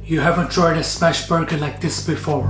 You haven't tried a smash burger like this before.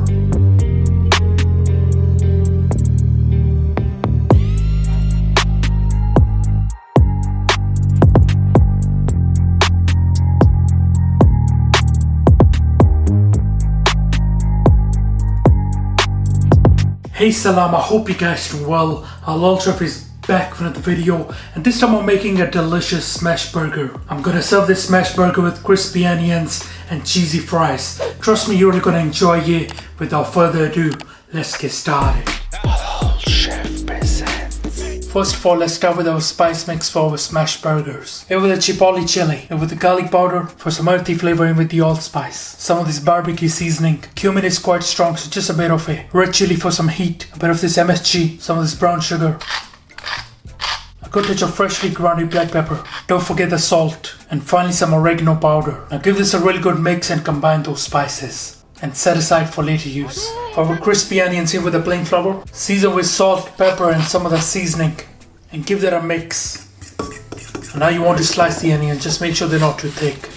Hey Salam, I hope you guys doing well. Halal Chef is back with another video, and this time I'm making a delicious smash burger. I'm gonna serve this smash burger with crispy onions and cheesy fries. Trust me, you're really gonna enjoy it. Without further ado, let's get started. Halal Chef presents. First of all, let's start with our spice mix for our smash burgers. Here with the chipotle chili, and with the garlic powder for some earthy flavor, and with the allspice. Some of this barbecue seasoning. Cumin is quite strong, so just a bit of it. Red chili for some heat. A bit of this MSG. Some of this brown sugar. A good touch of freshly grounded black pepper. Don't forget the salt. And finally some oregano powder. Now give this a really good mix and combine those spices. And set aside for later use. For our crispy onions here with the plain flour, season with salt, pepper and some of the seasoning. And give that a mix. And now you want to slice the onion, just make sure they're not too thick.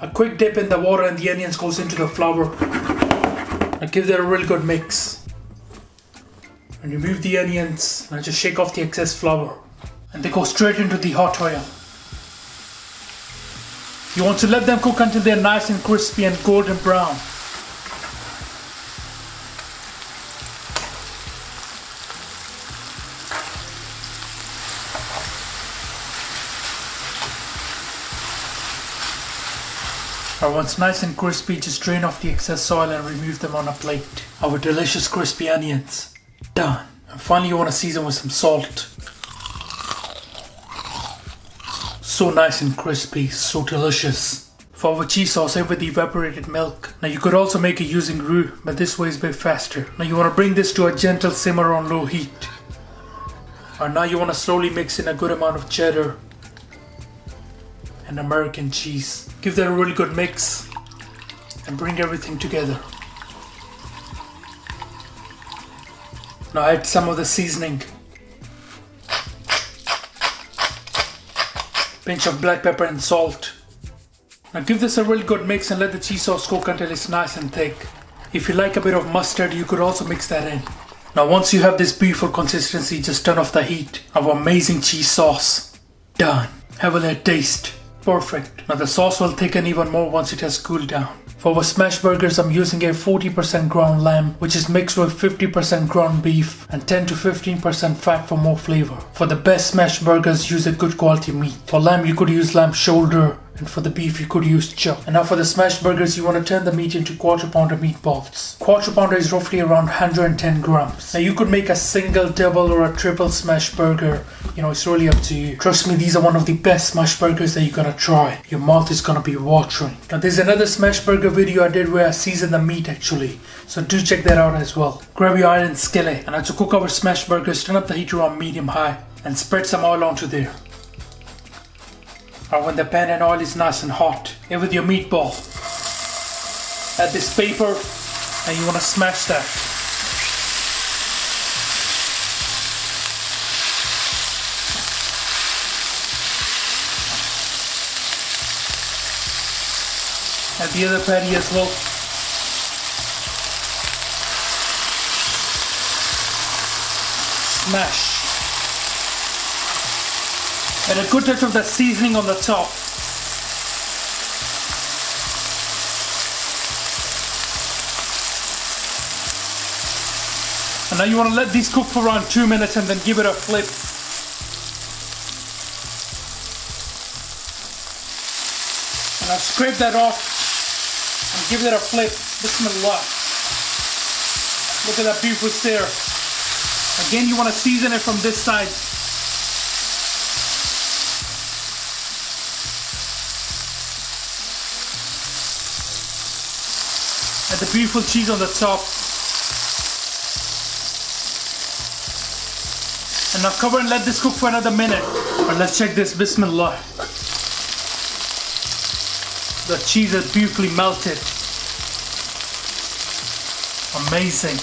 A quick dip in the water and the onions goes into the flour. Now give that a really good mix. And remove the onions and just shake off the excess flour. And they go straight into the hot oil. You want to let them cook until they're nice and crispy and golden brown. Now once nice and crispy, just drain off the excess oil and remove them on a plate. Our delicious crispy onions, done. And finally you want to season with some salt. So nice and crispy, so delicious. For our cheese sauce, here with the evaporated milk. Now you could also make it using roux, but this way is a bit faster. Now you want to bring this to a gentle simmer on low heat. And now you want to slowly mix in a good amount of cheddar and American cheese. Give that a really good mix and bring everything together. Now add some of the seasoning. Pinch of black pepper and salt. Now give this a really good mix and let the cheese sauce cook until it's nice and thick. If you like a bit of mustard, you could also mix that in. Now once you have this beautiful consistency, just turn off the heat. Our amazing cheese sauce, done. Have a little taste. Perfect. Now the sauce will thicken even more once it has cooled down. For our smash burgers, I'm using a 40% ground lamb, which is mixed with 50% ground beef and 10 to 15% fat for more flavor. For the best smash burgers, use a good quality meat. For lamb, you could use lamb shoulder, and for the beef, you could use chuck. And now for the smash burgers, you want to turn the meat into quarter pounder meatballs. Quarter pounder is roughly around 110 grams. Now you could make a single, double or a triple smash burger. You know, it's really up to you. Trust me, these are one of the best smash burgers that you're gonna try. Your mouth is gonna be watering. Now there's another smash burger video I did where I seasoned the meat actually. So do check that out as well. Grab your iron skillet. And now to cook our smash burgers, turn up the heat around medium high. And spread some oil onto there. Or when the pan and oil is nice and hot, in with your meatball. Add this paper and you want to smash that. Add the other patty as well. Smash. And a good touch of the seasoning on the top. And now you want to let these cook for around 2 minutes and then give it a flip. And I'll scrape that off and give it a flip. Bismillah. Look at that beautiful stir. Again, you want to season it from this side. And the beautiful cheese on the top. And now cover and let this cook for another minute. But let's check this, bismillah. The cheese is beautifully melted. Amazing.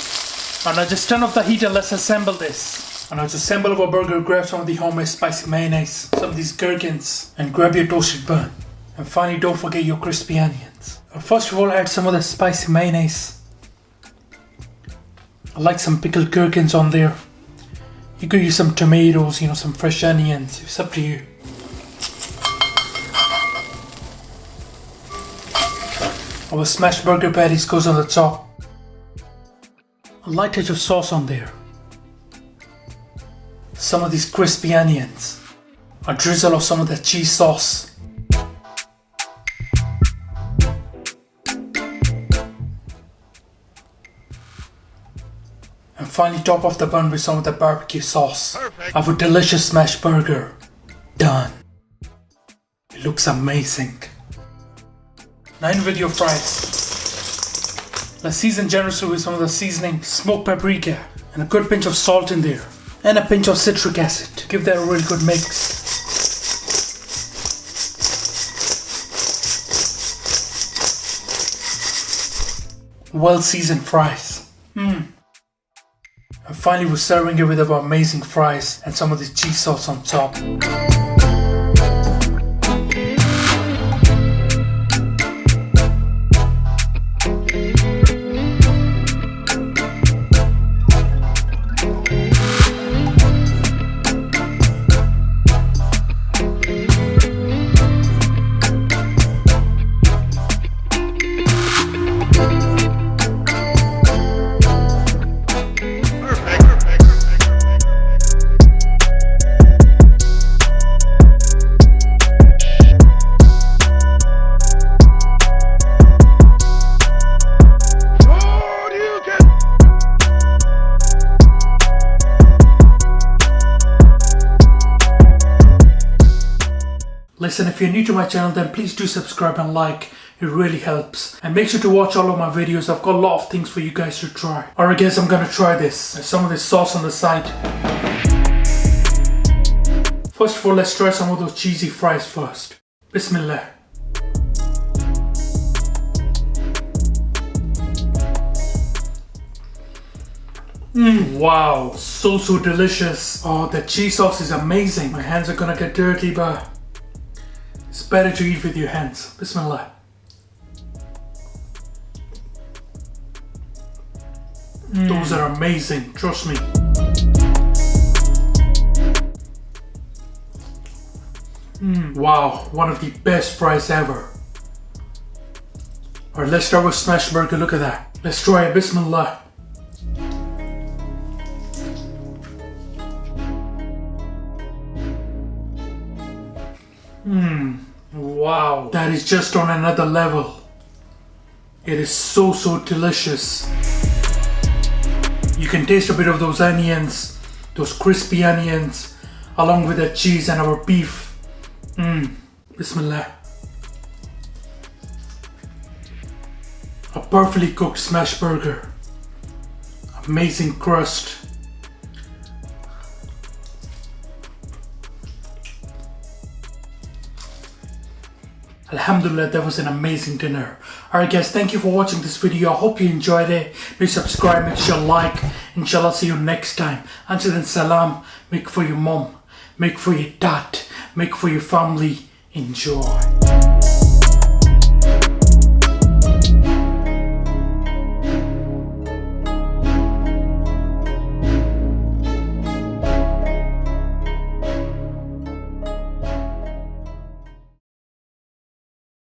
And now just turn off the heat and let's assemble this. And as a symbol of a burger, grab some of the homemade spicy mayonnaise, some of these gherkins, and grab your toasted bun. And finally, don't forget your crispy onions. First of all, add some of the spicy mayonnaise. I like some pickled gherkins on there. You could use some tomatoes, some fresh onions. It's up to you. Our smashed burger patties goes on the top. A light touch of sauce on there. Some of these crispy onions. A drizzle of some of the cheese sauce. And finally top off the bun with some of the barbecue sauce. Perfect. Our delicious smashed burger. Done. It looks amazing. Now in with your fries. Let's season generously with some of the seasoning, smoked paprika, and a good pinch of salt in there. And a pinch of citric acid to give that a really good mix. Well seasoned fries. And finally we're serving it with our amazing fries and some of the cheese sauce on top. Listen, if you're new to my channel, then please do subscribe and like. It really helps. And make sure to watch all of my videos. I've got a lot of things for you guys to try. Alright guys, I'm gonna try this. There's some of this sauce on the side. First of all, let's try some of those cheesy fries first. Bismillah. Wow, so delicious. Oh, the cheese sauce is amazing. My hands are gonna get dirty, but it's better to eat with your hands. Bismillah. Those are amazing, trust me. Wow, one of the best fries ever. Alright, let's start with smash burger. Look at that. Let's try it. Bismillah. Wow, that is just on another level. It is so delicious. You can taste a bit of those onions, those crispy onions, along with the cheese and our beef. Bismillah. A perfectly cooked smash burger. Amazing crust. Alhamdulillah, that was an amazing dinner. Alright guys, thank you for watching this video. I hope you enjoyed it. Please subscribe, make sure you like. Inshallah, see you next time. Until then, salam. Make for your mom, make for your dad, make for your family. Enjoy.